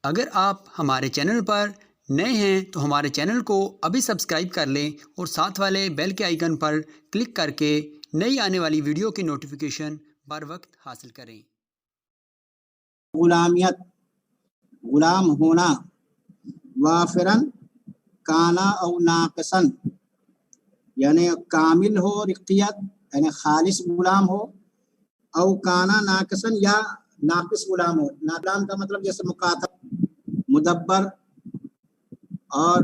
اگر آپ ہمارے چینل پر نئے ہیں تو ہمارے چینل کو ابھی سبسکرائب کر لیں اور ساتھ والے بیل کے آئیکن پر کلک کر کے نئی آنے والی ویڈیو کی نوٹیفیکیشن بر وقت حاصل کریں۔ غلامیت، غلام ہونا، وافرن کانا او ناقصن، یعنی کامل ہو رقیت یعنی خالص غلام ہو، او کانا ناقصن یا ناقص غلام ہو۔ غلام کا مطلب جیسے مکاتب، مدبر، اور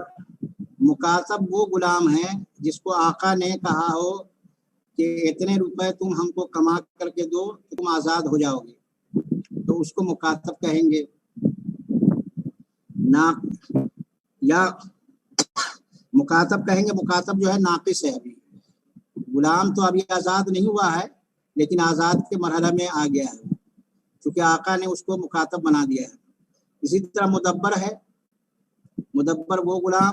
مکاتب وہ غلام ہے جس کو آقا نے کہا ہو کہ اتنے روپے تم ہم کو کما کر کے دو تو تم آزاد ہو جاؤ گے، تو اس کو مکاتب کہیں گے۔ یا مکاتب کہیں گے، مکاتب جو ہے ناقص ہے، ابھی غلام تو ابھی آزاد نہیں ہوا ہے لیکن آزاد کے مرحلہ میں آ گیا ہے کیونکہ آقا نے اس کو مکاتب بنا دیا ہے۔ اسی طرح مدبر ہے، مدبر وہ غلام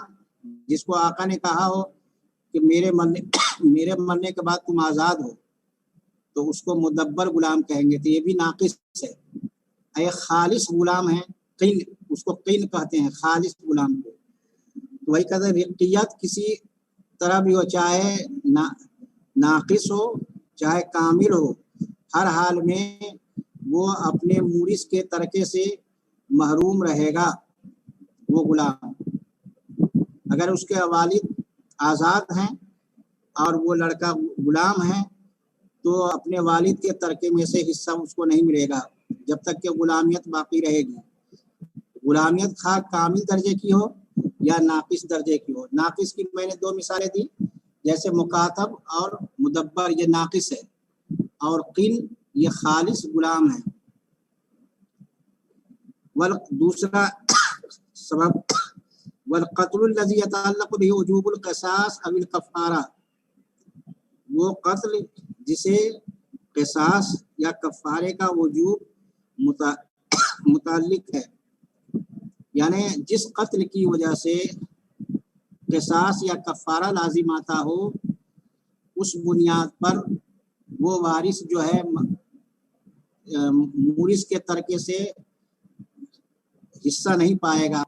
جس کو آقا نے کہا ہو کہ میرے مرنے کے بعد تم آزاد ہو، تو اس کو مدبر غلام کہیں گے، تو یہ بھی ناقص ہے۔ ایک خالص غلام ہے، قیل، اس کو قیل کہتے ہیں، خالص غلام کو۔ تو وہی کہتے ہیں رقیت کسی طرح بھی ہو، چاہے ناقص ہو چاہے کامل ہو، ہر حال میں وہ اپنے مورث کے ترکے سے محروم رہے گا وہ غلام۔ اگر اس کے والد آزاد ہیں اور وہ لڑکا غلام ہے تو اپنے والد کے ترکے میں سے حصہ اس کو نہیں ملے گا جب تک کہ غلامیت باقی رہے گی۔ غلامیت خواہ کامل درجے کی ہو یا ناقص درجے کی ہو۔ ناقص کی میں نے دو مثالیں دی، جیسے مکاتب اور مدبر یہ ناقص ہے، اور قل یہ خالص غلام ہے۔ دوسرا سبب والقتل الذي يتعلق به وجوب القصاص او الكفارہ، وہ قتل جسے قصاص یا کفارے کا وجوب متعلق ہے، یعنی جس قتل کی وجہ سے قصاص یا کفارہ لازم آتا ہو، اس بنیاد پر وہ وارث جو ہے مورث کے ترکے سے حصہ نہیں پائے گا۔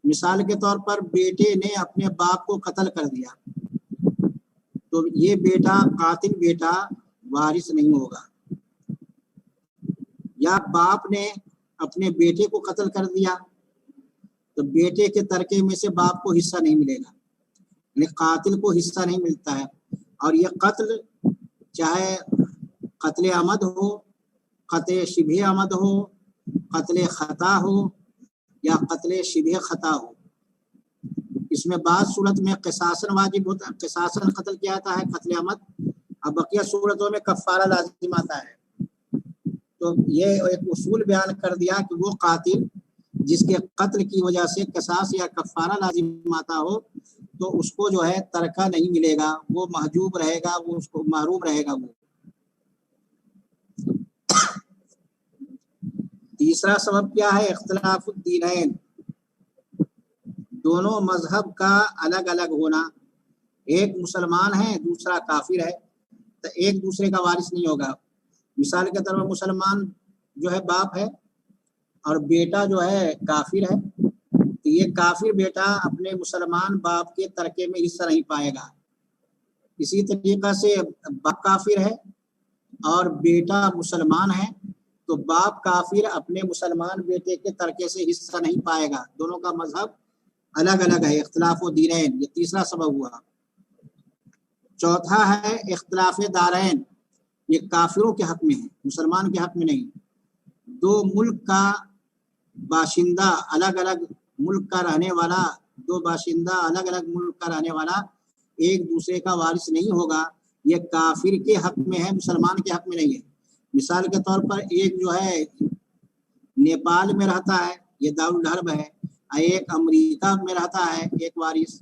مثال کے طور پر بیٹے نے اپنے باپ کو قتل کر دیا تو یہ بیٹا، قاتل بیٹا وارث نہیں ہوگا۔ یا باپ نے اپنے بیٹے کو قتل کر دیا تو بیٹے کے ترکے میں سے باپ کو حصہ نہیں ملے گا، یعنی قاتل کو حصہ نہیں ملتا ہے۔ اور یہ قتل چاہے قتل عمد ہو، قتل شبہ عمد ہو، قتل خطا ہو یا قتل شبہ خطا ہو، اس میں بعض صورت میں قصاصاً واجب ہوتا ہے، قصاصاً قتل کیا جاتا ہے قتل عمد، اب بقیہ صورتوں میں کفارہ لازم آتا ہے۔ تو یہ ایک اصول بیان کر دیا کہ وہ قاتل جس کے قتل کی وجہ سے قصاص یا کفارہ لازم آتا ہو تو اس کو جو ہے ترکہ نہیں ملے گا، وہ محجوب رہے گا، وہ اس کو محروم رہے گا وہ۔ تیسرا سبب کیا ہے؟ اختلاف الدینین، دونوں مذہب کا الگ الگ ہونا۔ ایک مسلمان ہے دوسرا کافر ہے تو ایک دوسرے کا وارث نہیں ہوگا۔ مثال کے طور پر مسلمان جو ہے باپ ہے اور بیٹا جو ہے کافر ہے، تو یہ کافر بیٹا اپنے مسلمان باپ کے ترکے میں حصہ نہیں پائے گا۔ اسی طریقہ سے باپ کافر ہے اور بیٹا مسلمان ہے تو باپ کافر اپنے مسلمان بیٹے کے ترکے سے حصہ نہیں پائے گا۔ دونوں کا مذہب الگ الگ ہے، اختلاف الدینین، یہ تیسرا سبب ہوا۔ چوتھا ہے اختلاف دارین، یہ کافروں کے حق میں ہے، مسلمان کے حق میں نہیں۔ دو ملک کا باشندہ، الگ الگ ملک کا رہنے والا، دو باشندہ الگ الگ ملک کا رہنے والا ایک دوسرے کا وارث نہیں ہوگا، یہ کافر کے حق میں ہے، مسلمان کے حق میں نہیں ہے۔ مثال کے طور پر ایک جو ہے نیپال میں رہتا ہے، یہ دارالحرب ہے، ایک امریکہ میں رہتا ہے ایک وارث،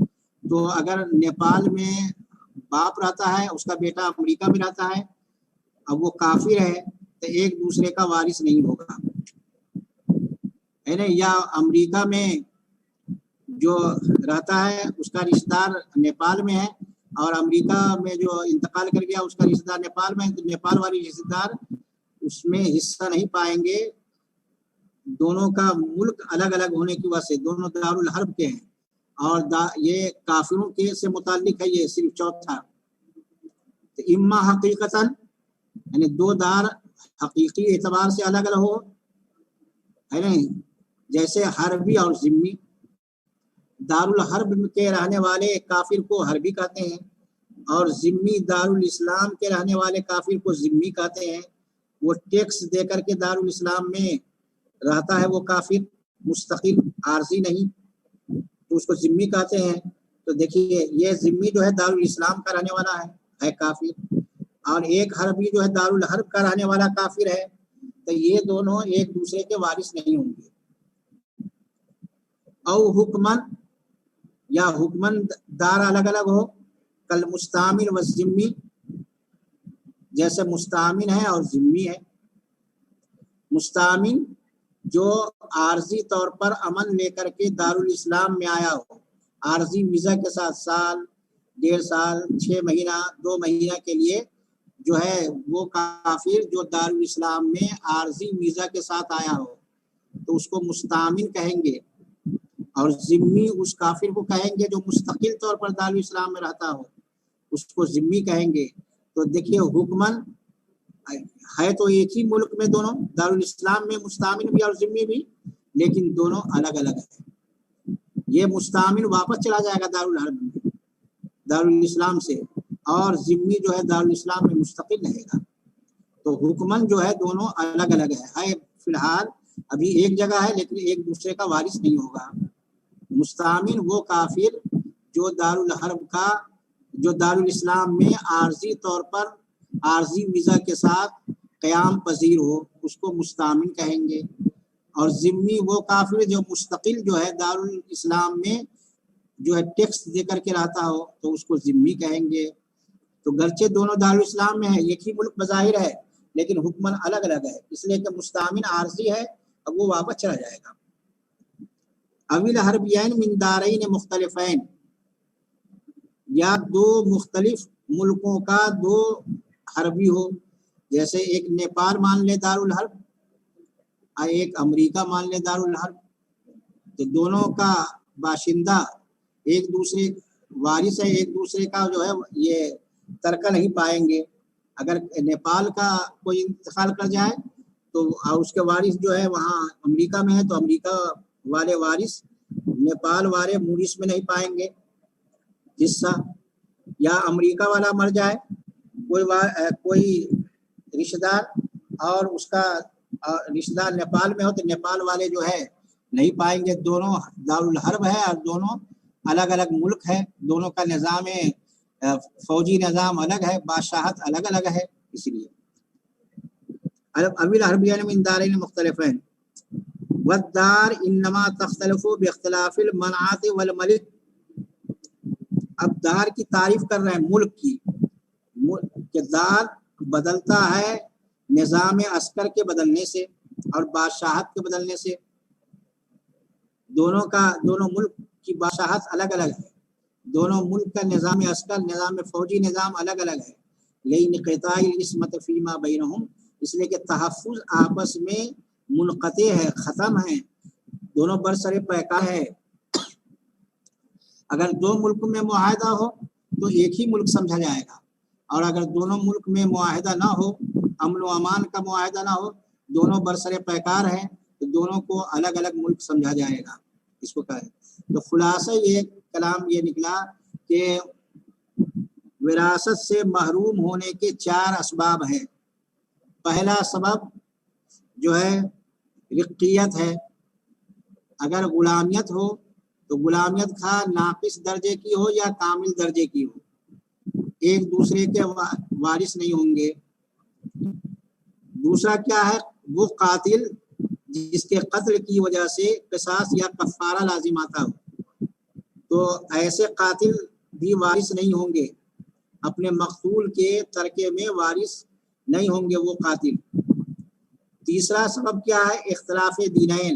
تو اگر نیپال میں باپ رہتا ہے، اس کا بیٹا امریکہ میں رہتا ہے، اب وہ کافر ہے تو ایک دوسرے کا وارث نہیں ہوگا، ہے نا۔ یا امریکہ میں جو رہتا ہے اس کا رشتہ دار نیپال میں ہے اور امریکہ میں جو انتقال کر گیا اس کا رشتہ دار نیپال میں ہے، تو نیپال والی رشتہ دار اس میں حصہ نہیں پائیں گے دونوں کا ملک الگ الگ ہونے کی وجہ سے دونوں دارالحرب کے ہیں، اور یہ کافروں کے سے متعلق ہے یہ صرف چوتھا. تو اما حقیقتاً یعنی دو دار حقیقی اعتبار سے الگ الگ ہو، ہے نہیں، جیسے حربی اور ذمی. دارالحرب کے رہنے والے کافر کو حربی کہتے ہیں، اور ذمی دارالاسلام کے رہنے والے کافر کو ذمی کہتے ہیں. وہ ٹیکس دے کر کے دارالاسلام میں رہتا ہے، وہ کافر مستقل عارضی نہیں، تو اس کو ذمی کہتے ہیں. تو دیکھیے یہ ذمی جو ہے دارالاسلام کا رہنے والا ہے کافر، اور ایک حربی جو ہے دارالحرب کا رہنے والا کافر ہے. تو یہ دونوں ایک دوسرے کے وارث نہیں ہوں گے. او حکمن یا حکمن دار الگ الگ ہو، کل مستعمل و ذمی، جیسے مستعمل ہے اور ذمی ہے. مستعمل جو عارضی طور پر امن لے کر کے دارالاسلام میں آیا ہو، عارضی ویزا کے ساتھ، سال، 1.5 سال، 6 مہینہ، 2 مہینہ کے لیے جو ہے وہ کافر جو دارالاسلام میں عارضی ویزا کے ساتھ آیا ہو تو اس کو مستعمل کہیں گے، اور ذمی اس کافر کو کہیں گے جو مستقل طور پر دارالاسلام میں رہتا ہو، اس کو ذمی کہیں گے. تو دیکھیے حکمن ہے تو ایک ہی ملک میں دونوں، دارالاسلام میں مستعمل بھی اور ذمی بھی، لیکن دونوں الگ الگ ہیں. یہ مستعمل واپس چلا جائے گا دارالحرب میں، دارالاسلام سے، اور ذمی جو ہے دارالاسلام میں مستقل رہے گا. تو حکمن جو ہے دونوں الگ الگ ہے فی الحال ابھی ایک جگہ ہے، لیکن ایک دوسرے کا وارث نہیں ہوگا. مستعمل وہ کافر جو دارالحرب کا، جو دارالاسلام میں عارضی طور پر عارضی ویزا کے ساتھ قیام پذیر ہو، اس کو مستعمل کہیں گے. اور ذمی وہ کافر جو مستقل جو ہے دارالاسلام میں جو ہے ٹیکس دے کر کے رہتا ہو تو اس کو ذمی کہیں گے. تو گرچہ دونوں دارالاسلام میں ہے، ایک ہی ملک بظاہر ہے، لیکن حکمن الگ الگ ہے، اس لیے کہ مستعمل عارضی ہے، اب وہ واپس چلا جائے گا. اویل حربین من دارین مختلفین، یا دو مختلف ملکوں کا دو حربی ہو، جیسے ایک نیپال مان لے دارالحرب اور ایک امریکہ مان لے دارالحرب. تو دونوں کا باشندہ ایک دوسرے وارث ہے، ایک دوسرے کا جو ہے یہ ترکہ نہیں پائیں گے. اگر نیپال کا کوئی انتقال کر جائے تو اس کے وارث جو ہے وہاں امریکہ میں ہے، تو امریکہ والے وارث نیپال والے مورث میں نہیں پائیں گے حصہ. یا امریکہ والا مر جائے کوئی رشتہ دار، اور اس کا رشتہ دار نیپال میں ہو تو نیپال والے جو ہے نہیں پائیں گے. دونوں دارالحرب ہے اور دونوں الگ الگ ملک ہے، دونوں کا نظام فوجی نظام الگ ہے، بادشاہت الگ الگ ہے. اس لیے اویل حربین من دارین مختلفین والدار انما تختلف باختلاف المنعات والملک. اب دار کی تعریف کر رہے ہیں، ملک کی، کہ دار بدلتا ہے نظام عسکر کے بدلنے سے اور بادشاہت کے بدلنے سے. دونوں ملک کی بادشاہت الگ الگ ہے، دونوں ملک کا نظام عسکر، نظام فوجی نظام الگ الگ ہے. لیکن قطاع العصمت فیما بینہم، اس لیے کہ تحفظ آپس میں منقطع ہے، ختم ہے، دونوں برسر پیکار ہے. اگر دو ملک میں معاہدہ ہو تو ایک ہی ملک سمجھا جائے گا، اور اگر دونوں ملک میں معاہدہ نہ ہو، امن و امان کا معاہدہ نہ ہو، دونوں برسر پیکار ہیں، تو دونوں کو الگ الگ ملک سمجھا جائے گا. اس کو کہے تو خلاصہ یہ کلام یہ نکلا کہ وراثت سے محروم ہونے کے 4 اسباب ہیں. پہلا سبب جو ہے رقیت ہے. اگر غلامیت ہو تو غلامیت خواہ ناقص درجے کی ہو یا کامل درجے کی ہو، ایک دوسرے کے وارث نہیں ہوں گے. دوسرا کیا ہے، وہ قاتل جس کے قتل کی وجہ سے قصاص یا کفارہ لازم آتا ہو، تو ایسے قاتل بھی وارث نہیں ہوں گے، اپنے مقتول کے ترکے میں وارث نہیں ہوں گے وہ قاتل. تیسرا سبب کیا ہے، اختلاف دینین،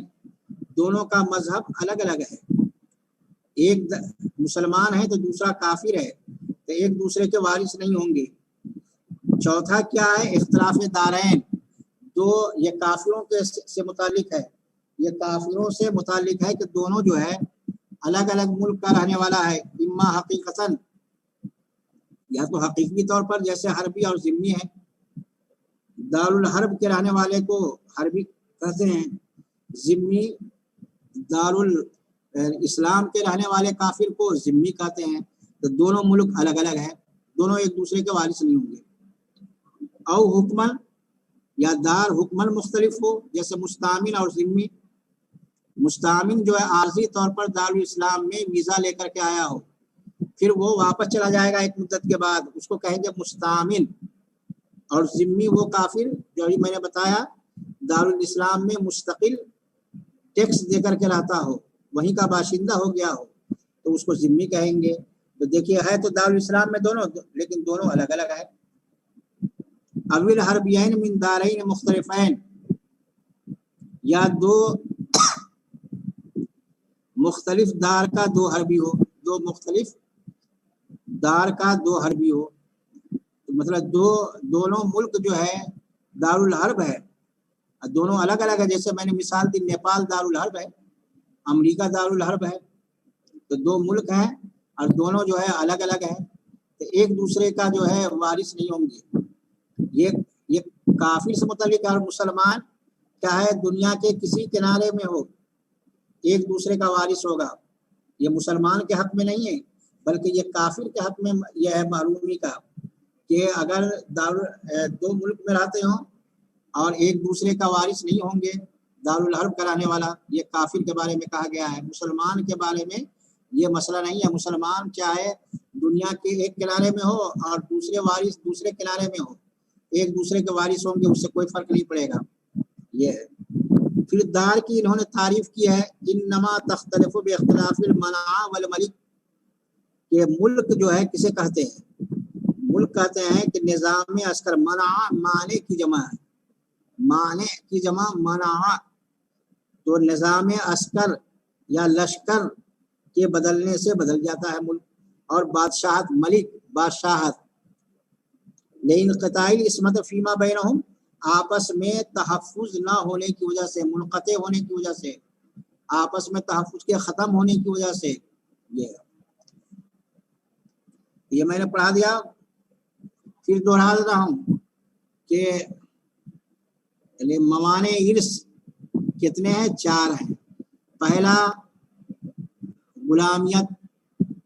دونوں کا مذہب الگ الگ ہے، ایک مسلمان ہے تو دوسرا کافر ہے، تو ایک دوسرے کے وارث نہیں ہوں گے. چوتھا کیا ہے، اختلاف دارین، دو یہ کافروں کے سے متعلق ہے، یہ کافروں سے متعلق ہے کہ دونوں جو ہے الگ الگ ملک کا رہنے والا ہے، اما حقیقتاً، یا تو حقیقی طور پر جیسے حربی اور ذمی ہے۔ دارالحرب کے رہنے والے کو حربی کہتے ہیں، ذمی دارالاسلام کے رہنے والے کافر کو ذمی کہتے ہیں۔ تو دونوں ملک الگ الگ ہے، دونوں ایک دوسرے کے وارث نہیں ہوں گے۔ او حکمن، یا دار حکمن مختلف ہو، جیسے مستعمن اور ذمی۔ مستعمن جو ہے عارضی طور پر دارالاسلام میں ویزا لے کر کے آیا ہو، پھر وہ واپس چلا جائے گا ایک مدت کے بعد، اس کو کہیں گے مستعمن۔ اور ذمی وہ کافر جو ابھی میں نے بتایا دارالاسلام میں مستقل ٹیکس دے کر کے رہتا ہو، وہیں کا باشندہ ہو گیا ہو، تو اس کو ذمی کہیں گے۔ تو دیکھیے ہے تو دارالاسلام میں دونوں، لیکن دونوں الگ الگ ہے۔ اول حربین من دارین مختلفین، یا دو مختلف دار کا دو حربی ہو، دو مختلف دار کا دو حربی ہو، مطلب دونوں ملک جو ہے دارالحرب ہے، دونوں الگ الگ ہے۔ جیسے میں نے مثال دی، نیپال دارالحرب ہے، امریکہ دارالحرب ہے، تو دو ملک ہیں اور دونوں جو ہے الگ الگ ہے، تو ایک دوسرے کا جو ہے وارث نہیں ہوں گے۔ یہ کافر سے متعلق اور مسلمان کیا ہے، دنیا کے کسی کنارے میں ہو ایک دوسرے کا وارث ہوگا۔ یہ مسلمان کے حق میں نہیں ہے، بلکہ یہ کافر کے حق میں یہ ہے معلومی کا، کہ اگر دو ملک میں رہتے ہوں اور ایک دوسرے کا وارث نہیں ہوں گے دارالحرب کرانے والا، یہ کافر کے بارے میں کہا گیا ہے۔ مسلمان کے بارے میں یہ مسئلہ نہیں ہے، مسلمان چاہے دنیا کے ایک کنارے میں ہو اور دوسرے وارث دوسرے کنارے میں ہو، ایک دوسرے کے وارث ہوں گے، اس سے کوئی فرق نہیں پڑے گا۔ یہ ہے۔ پھر دار کی انہوں نے تعریف کی ہے، انما تختلف باختلاف المنع والملک، کہ ملک جو ہے کسے کہتے ہیں؟ ملک کہتے ہیں کہ نظام عسکر، منع معنی کی جمع ہے، معنی کی جمع منع، تو نظام عسکر یا لشکر کے بدلنے سے بدل جاتا ہے ملک۔ اور بادشاہت، ملک بادشاہت، لانقطاع العصمت فیما بینہم، آپس میں تحفظ نہ ہونے کی وجہ سے، منقطع ہونے کی وجہ سے، آپس میں تحفظ کے ختم ہونے کی وجہ سے۔ یہ میں نے پڑھا دیا، پھر دوہرا دیتا ہوں کہ موانع ارث کتنے ہیں؟ 4 ہیں۔ پہلا غلامیت،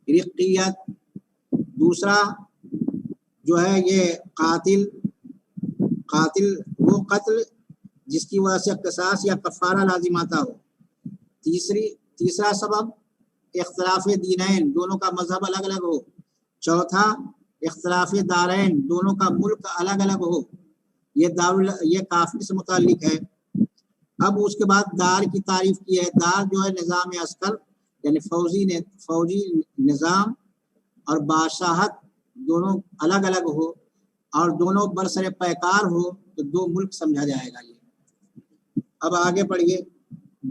رقیت، دوسرا جو ہے یہ قاتل وہ قتل جس کی وجہ سے قصاص یا کفارہ لازم آتا ہو، تیسرا سبب اختلاف دینین، دونوں کا مذہب الگ الگ ہو، چوتھا اختلاف دارین، دونوں کا ملک الگ الگ ہو، یہ کافر سے متعلق ہے۔ اب اس کے بعد دار کی تعریف کی ہے۔ دار جو ہے نظام عسکر یعنی فوجی نظام اور بادشاہت دونوں الگ الگ ہو اور دونوں برسر پیکار ہو تو دو ملک سمجھا جائے گا۔ یہ اب آگے پڑھیے،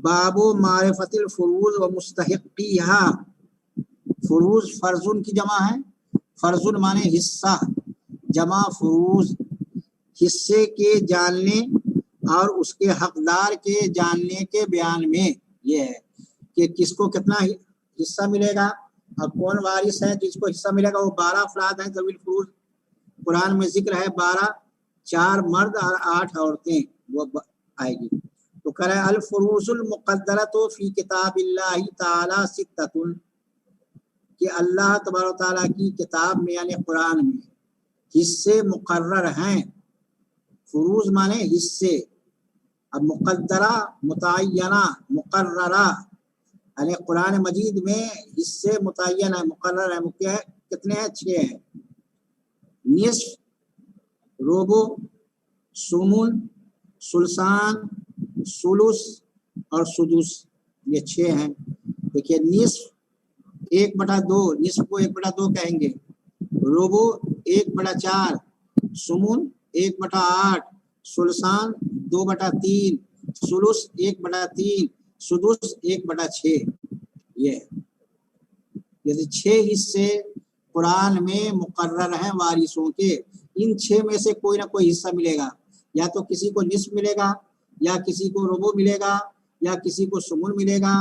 باب معرفت الفروض و مستحقیہا۔ فروض فرضن کی جمع ہے، فرضن مانے حصہ، جمع فروض، حصے کے جاننے اور اس کے حقدار کے جاننے کے بیان میں یہ ہے کہ کس کو کتنا حصہ ملے گا اور کون وارث ہے جس کو حصہ ملے گا۔ وہ 12 افراد ہیں ذوی الفروض، قرآن میں ذکر ہے 12، 4 مرد اور 8 عورتیں، وہ آئے گی۔ تو کہہ رہے الفروض المقدرۃ فی کتاب اللہ تعالی 6، کہ اللہ تبارک و تعالیٰ کی کتاب میں یعنی قرآن میں حصے مقرر ہیں۔ فروض مانے حصے، اب مقدرہ متعینہ، مقررہ، یعنی قرآن مجید میں حصے متعین ہے، مقرر ہے۔ کتنے ہیں؟ 6 ہیں۔ نصف، ربع، ثمن، ثلثان، ثلث اور سدس، یہ 6 ہیں۔ دیکھیے نصف 1/2، نصف کو 1/2 کہیں گے، ربع 1/4، ثمن 1/8، ثلثان 2/3، ثلث 1/3، سدس 1/6۔ یہ 6 حصے قرآن میں مقرر ہیں وارثوں کے۔ ان 6 میں سے کوئی نہ کوئی حصہ ملے گا، یا تو کسی کو نصف ملے گا، یا کسی کو ربع ملے گا، یا کسی کو سمن ملے گا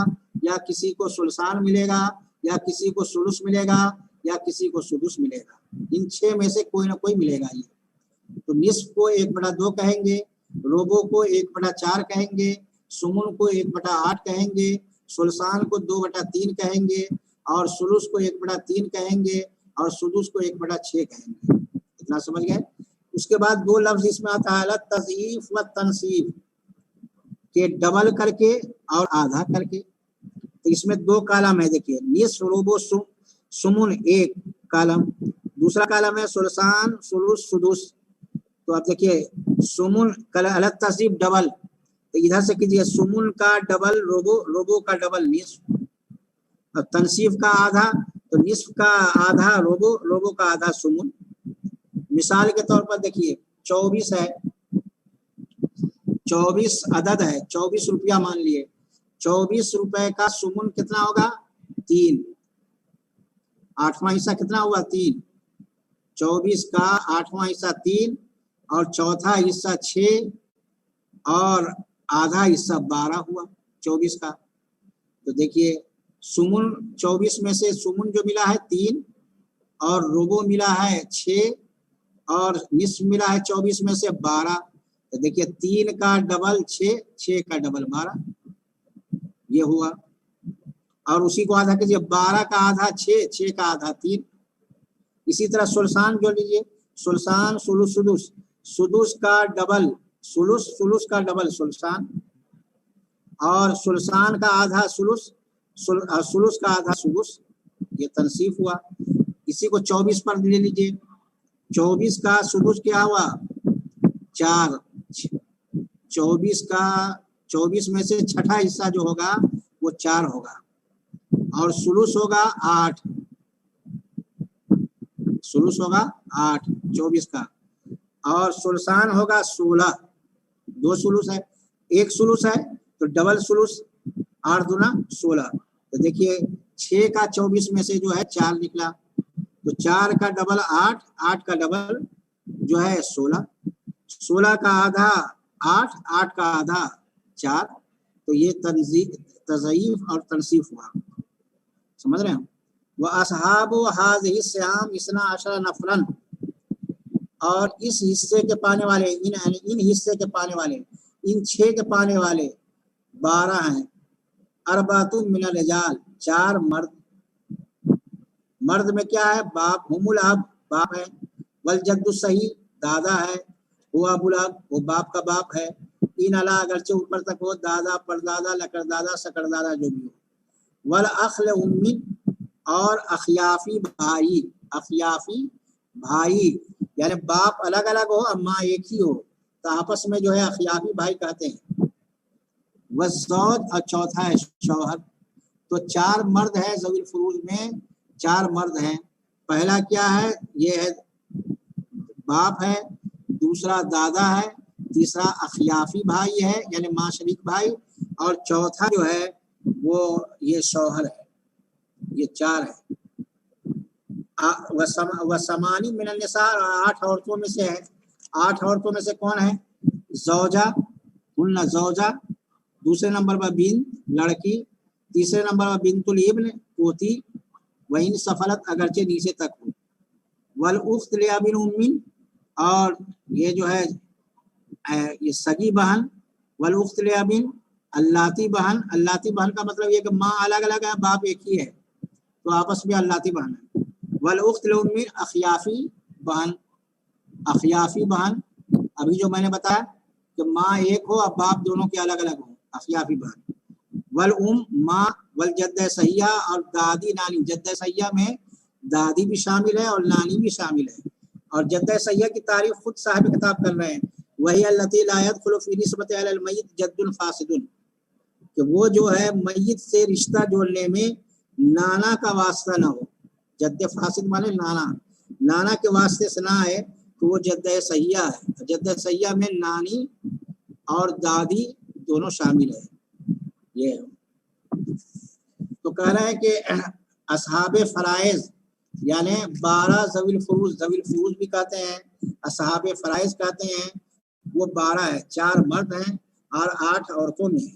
یا کسی کو سلسان ملے گا یا کسی کو سلس ملے گا یا کسی کو سدس ملے گا. ان 6 میں سے کوئی نہ کوئی ملے گا. یہ تو نصف کو 1/2 کہیں گے, روبو کو 1/4 کہیں گے, سمن کو 1/8 کہیں گے, سلسان کو 2/3 کہیں گے, اور سلس کو 1/3 کہیں گے, اور سدس کو 1/6 کہیں گے. اتنا سمجھ گئے. اس کے بعد 2 لفظ اس میں آتا ہے تضعیف و تنصیف کہ ڈبل کر کے اور آدھا کر کے. تو اس میں 2 کالم ہے. دیکھیے نصف روبو سمن 1 کالم, دوسرا کالم ہے سلسان سلس سدس. تو آپ دیکھیے سمن الگ تصریف ڈبل, تو ادھر سے کیجیے سمن کا ڈبل روبو, روبو کا ڈبل نصف, اور تنصیف کا آدھا, تو نصف کا آدھا روبو, روبو کا آدھا سمن. مثال کے طور پر دیکھیے 24 ہے, 24 عدد ہے, 24 روپیہ مان لیے. 24 روپے کا سمن کتنا ہوگا 3, 8واں حصہ کتنا ہوا 3. 24 کا 8واں حصہ 3 اور چوتھا حصہ 6 اور آدھا حصہ 12 ہوا 24 کا. تو دیکھیے سمن 24 میں سے سمن جو ملا ہے 3 اور روبو ملا ہے 6 اور نصف ملا ہے 24 میں سے 12. تو دیکھیے 3 کا ڈبل 6, 6 کا ڈبل 12 یہ ہوا. اور اسی کو آدھا کیجیے 12 کا آدھا 6, 6 کا آدھا 3. اسی طرح سلسان جو لیجیے سلسان سلس سدس, سدس کا ڈبل سلس, سلس کا ڈبل سلسان, اور سلسان کا آدھا سلس, سلس کا آدھا سدس. یہ تنصیف ہوا. اسی کو 24 پر لے لیجیے. 24 کا سدس کیا ہوا 4, 24 میں سے چھٹا حصہ جو ہوگا وہ 4 ہوگا, اور سلس ہوگا 8, سلس ہوگا 8 24 کا, اور سلسان ہوگا 16. 2 سلس ہے, 1 سلس ہے تو ڈبل سلس 8 دونا 16. تو دیکھیے 6 کا 24 میں سے جو ہے 4 نکلا, تو 4 کا ڈبل 8, 8 کا ڈبل جو ہے 16, 16 کا آدھا 8, 8 کا آدھا 4. تو یہ تضعیف اور تنصیف ہوا. سمجھ رہے ہیں. وَأَصْحَابُ هَذِهِ الصِّيَامِ 12 نَفْرًا, اور اس حصے کے پانے والے ان حصے کے پانے والے ان 6 کے پانے والے 12 ہیں. 4 من الرجال, 4 مرد. مرد میں کیا ہے باپ, ہم الاب باپ ہے, والجد الصحیح دادا ہے, ہوا ابو الاب وہ باپ کا باپ ہے. ان علا اگرچہ اوپر تک ہو, دادا پردادا لکردادا سکردادا جو بھی ہو. والاخل امین, اور اخیافی بھائی, اخیافی بھائی یعنی باپ الگ الگ ہو اور ماں ایک ہی ہو تو آپس میں جو ہے اخیافی بھائی کہتے ہیں. والزوج, اور چوتھا ہے شوہر. تو 4 مرد ہے ذوی الفروض میں, 4 مرد ہیں. پہلا کیا ہے یہ ہے باپ ہے, دوسرا دادا ہے, تیسرا اخیافی بھائی ہے یعنی ماں شریک بھائی, اور چوتھا جو ہے وہ یہ شوہر ہے. یہ 4 ہے. وسمانی من النساء, 8 عورتوں میں سے ہے. 8 عورتوں میں سے کون ہے زوجہ, ہن زوجہ, دوسرے نمبر پر بنت لڑکی, تیسرے نمبر پر بنت الابن پوتی, وہی سفلت اگرچہ نیچے تک ہو. والاخت لابن امین, اور یہ جو ہے یہ سگی بہن. والاخت لابن اللاتی بہن, اللاتی بہن کا مطلب یہ کہ ماں الگ الگ ہے باپ ایک ہی ہے تو آپس میں اللاتی بہن ہے. والاخت لامین اخیافی بہن, اخیافی بہن ابھی جو میں نے بتایا کہ ماں ایک ہو اور باپ دونوں کے الگ الگ ہوں, اخیافی بہن. والام ماں, والجد سیہ, اور دادی نانی. جد سیہ میں دادی بھی شامل ہے اور نانی بھی شامل ہے, اور جد سیہ کی تعریف خود صاحب کتاب کر رہے ہیں. وہی التی لا يدخل فی نسبت علی المیت جد فاسد, کہ وہ جو ہے میت سے رشتہ جوڑنے میں نانا کا واسطہ نہ ہو. جد فاسد مانے نانا, نانا کے واسطے سے نہ ہے تو وہ جد سیہ ہے. جد سیہ میں نانی اور دادی دونوں شامل ہے. یہ تو کہہ رہے ہیں کہ اصحاب فرائض یعنی 12 ذوی الفروض, ذوی الفروض بھی کہتے ہیں, اصحاب فرائض کہتے ہیں, وہ 12 ہے. 4 مرد ہیں اور 8 عورتوں میں ہیں.